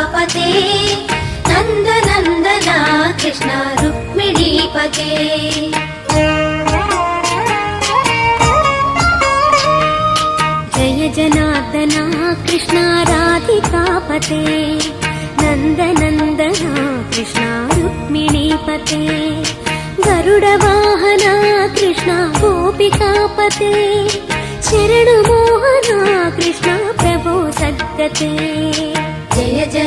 राधिकापते नन्द नन्दना कृष्ण रुक्मिणीपते जय जनार्दना कृष्ण राधिकापते नन्द नन्दना कृष्ण रुक्मिणीपते गरुडवाहना कृष्ण गोपिकापते शरणमोहना कृष्ण प्रभो सद्गते जय जय